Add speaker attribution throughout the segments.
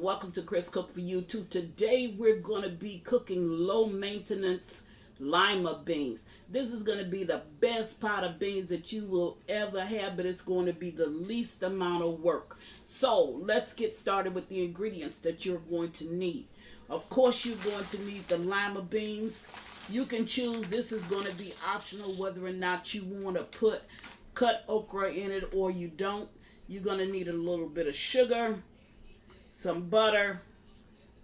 Speaker 1: welcome to Chris Cook for YouTube. Today we're going to be cooking low maintenance lima beans. This is going to be the best pot of beans that you will ever have, but it's going to be the least amount of work. So let's get started with the ingredients that you're going to need. Of course, you're going to need the lima beans. You can choose, this is going to be optional whether or not you want to put cut okra in it or you don't. You're going to need a little bit of sugar, some butter,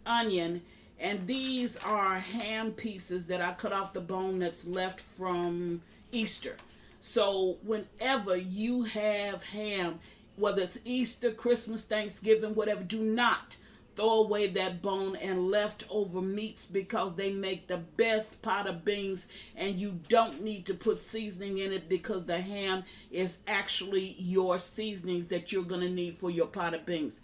Speaker 1: onion, and these are ham pieces that I cut off the bone that's left from Easter. So whenever you have ham, whether it's Easter, Christmas, Thanksgiving, whatever, do not throw away that bone and leftover meats, because they make the best pot of beans, and you don't need to put seasoning in it because the ham is actually your seasonings that you're going to need for your pot of beans.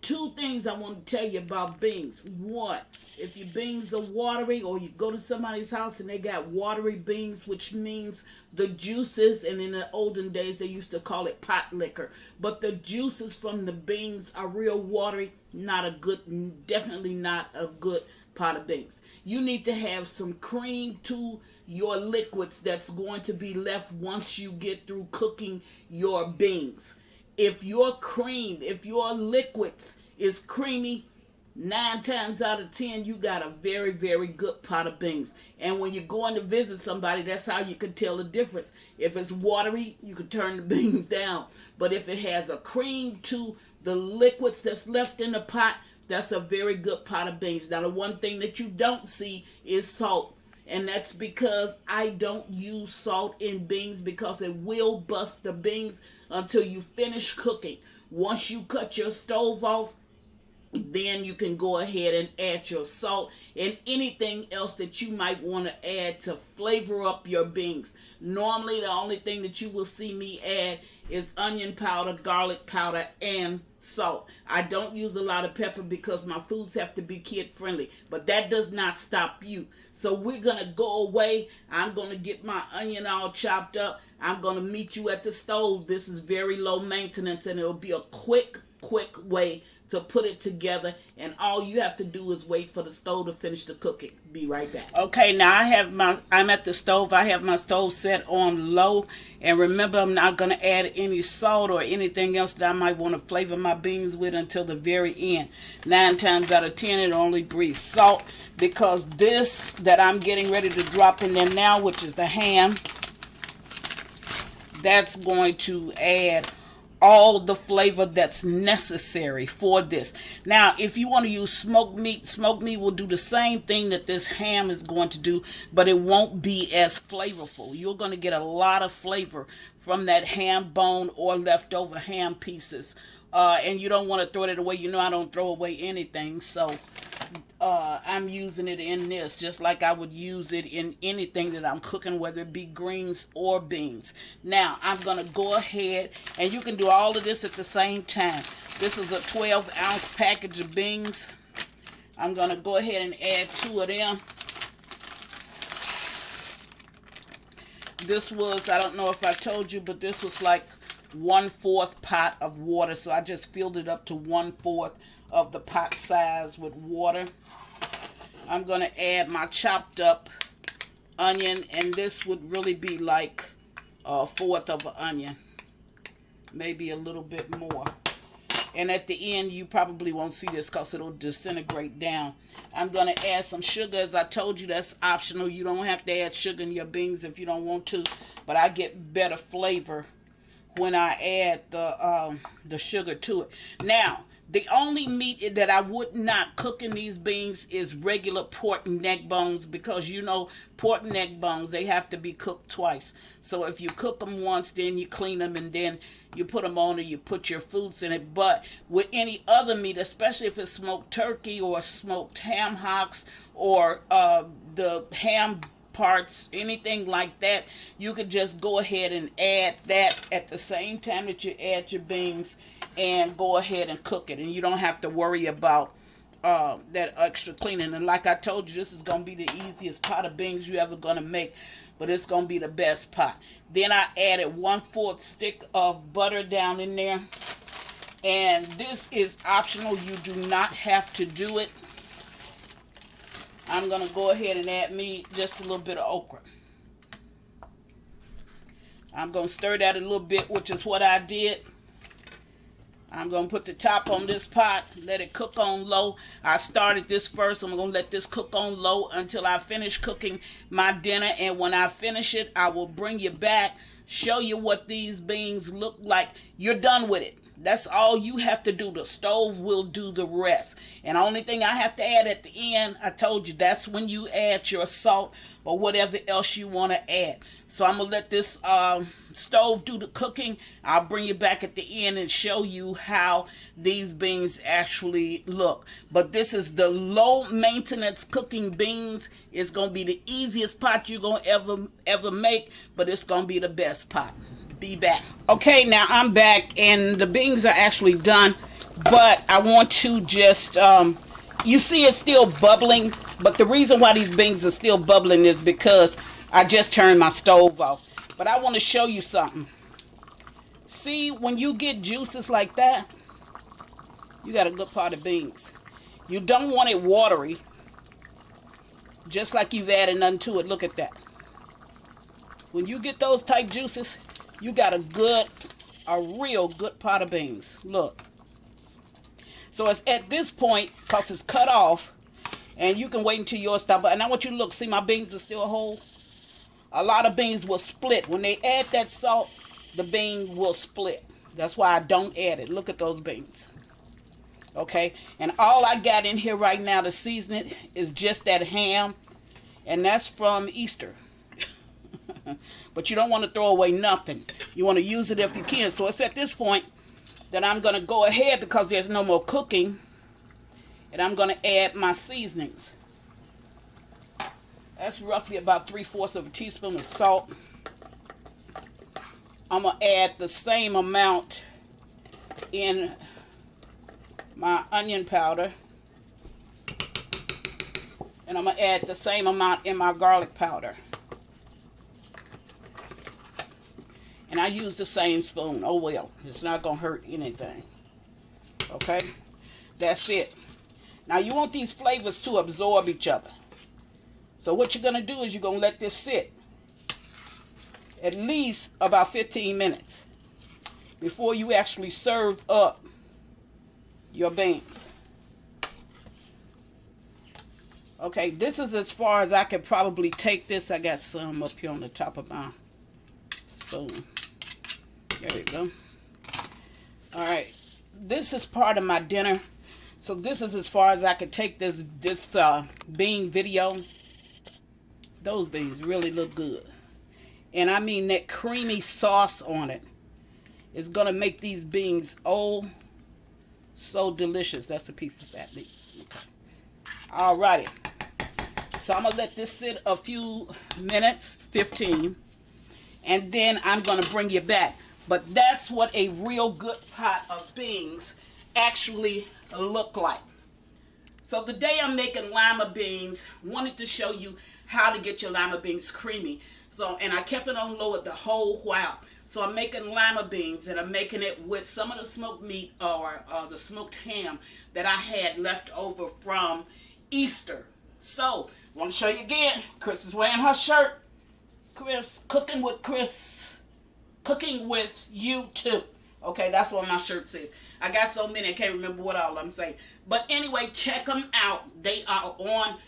Speaker 1: Two things I want to tell you about beans. One, if your beans are watery, or you go to somebody's house and they got watery beans, which means the juices, and in the olden days they used to call it pot liquor, but the juices from the beans are real watery, not a good, definitely not a good pot of beans. You need to have some cream to your liquids that's going to be left once you get through cooking your beans. If your liquids is creamy, 9 times out of 10, you got a very, very good pot of beans. And when you're going to visit somebody, that's how you can tell the difference. If it's watery, you can turn the beans down. But if it has a cream to the liquids that's left in the pot, that's a very good pot of beans. Now, the one thing that you don't see is salt. And that's because I don't use salt in beans, because it will bust the beans until you finish cooking. Once you cut your stove off, then you can go ahead and add your salt and anything else that you might want to add to flavor up your beans. Normally, the only thing that you will see me add is onion powder, garlic powder, and salt. I don't use a lot of pepper because my foods have to be kid friendly, but that does not stop you. So we're going to go away. I'm going to get my onion all chopped up. I'm going to meet you at the stove. This is very low maintenance, and it'll be a quick way to put it together, and all you have to do is wait for the stove to finish the cooking. Be right back. Okay, now I'm at the stove. I have my stove set on low, and remember, I'm not going to add any salt or anything else that I might want to flavor my beans with until the very end. 9 times out of 10, it'll only be salt, because this that I'm getting ready to drop in there now, which is the ham, that's going to add all the flavor that's necessary for this. Now, if you want to use smoked meat will do the same thing that this ham is going to do, but it won't be as flavorful. You're going to get a lot of flavor from that ham bone or leftover ham pieces. And you don't want to throw it away. You know I don't throw away anything, so I'm using it in this just like I would use it in anything that I'm cooking, whether it be greens or beans. Now, I'm going to go ahead, and you can do all of this at the same time. This is a 12-ounce package of beans. I'm going to go ahead and add 2 of them. This was, I don't know if I told you, but this was like 1/4 pot of water. So I just filled it up to 1/4 of the pot size with water. I'm going to add my chopped up onion, and this would really be like 1/4 of an onion, maybe a little bit more. And at the end, you probably won't see this because it'll disintegrate down. I'm going to add some sugar. As I told you, that's optional. You don't have to add sugar in your beans if you don't want to, but I get better flavor when I add the sugar to it. Now, the only meat that I would not cook in these beans is regular pork neck bones, because you know pork neck bones, they have to be cooked twice. So if you cook them once, then you clean them, and then you put them on, or you put your foods in it. But with any other meat, especially if it's smoked turkey or smoked ham hocks or the ham parts, anything like that, you could just go ahead and add that at the same time that you add your beans, and go ahead and cook it, and you don't have to worry about that extra cleaning. And like I told you, this is going to be the easiest pot of beans you ever going to make, but it's going to be the best pot. Then I added 1/4 stick of butter down in there. And this is optional. You do not have to do it. I'm going to go ahead and add me just a little bit of okra. I'm going to stir that a little bit, which is what I did. I'm going to put the top on this pot, let it cook on low. I started this first. I'm going to let this cook on low until I finish cooking my dinner. And when I finish it, I will bring you back, show you what these beans look like. You're done with it. That's all you have to do. The stove will do the rest. And the only thing I have to add at the end, I told you, that's when you add your salt or whatever else you want to add. So I'm going to let this stove do the cooking. I'll bring you back at the end and show you how these beans actually look. But this is the low maintenance cooking beans. It's going to be the easiest pot you're going to ever make, but it's going to be the best pot. Be back. Okay, now I'm back and the beans are actually done, but I want to just you see it's still bubbling, but the reason why these beans are still bubbling is because I just turned my stove off. But I want to show you something. See, when you get juices like that, you got a good pot of beans. You don't want it watery, just like you've added nothing to it. Look at that. When you get those type juices, you got a real good pot of beans. Look. So it's at this point, because it's cut off, and you can wait until yours stop. And I want you to look. See, my beans are still whole. A lot of beans will split. When they add that salt, the bean will split. That's why I don't add it. Look at those beans. Okay? And all I got in here right now to season it is just that ham. And that's from Easter. But you don't want to throw away nothing. You want to use it if you can. So it's at this point that I'm going to go ahead, because there's no more cooking, and I'm going to add my seasonings. That's roughly about 3/4 of a teaspoon of salt. I'm going to add the same amount in my onion powder. And I'm going to add the same amount in my garlic powder. And I use the same spoon. Oh well, it's not going to hurt anything. Okay? That's it. Now you want these flavors to absorb each other. So what you're going to do is you're going to let this sit at least about 15 minutes before you actually serve up your beans. Okay, this is as far as I could probably take this. I got some up here on the top of my spoon. There you go. All right, this is part of my dinner. So this is as far as I could take this bean video. Those beans really look good. And I mean, that creamy sauce on it is going to make these beans, oh, so delicious. That's a piece of fat meat. Okay. Alrighty. So I'm going to let this sit a few minutes, 15. And then I'm going to bring you back. But that's what a real good pot of beans actually look like. So today I'm making lima beans. Wanted to show you how to get your lima beans creamy. So, and I kept it on low the whole while. So I'm making lima beans, and I'm making it with some of the smoked meat or the smoked ham that I had left over from Easter. So, I want to show you again. Chris is wearing her shirt. Cooking with you too. Okay, that's what my shirt says. I got so many I can't remember what all I'm saying. But anyway, check them out. They are on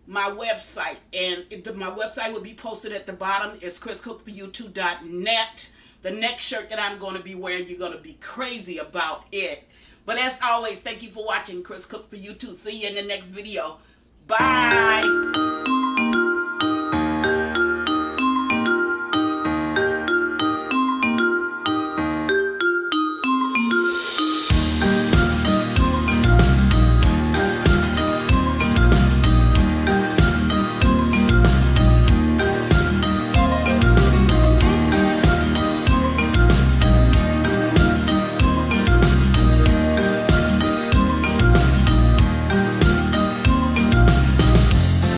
Speaker 1: my website, and my website will be posted at the bottom. It's chriscookforyou2.net. The next shirt that I'm going to be wearing, you're going to be crazy about it. But as always, thank you for watching Chris Cook for You Too. See you in the next video. Bye.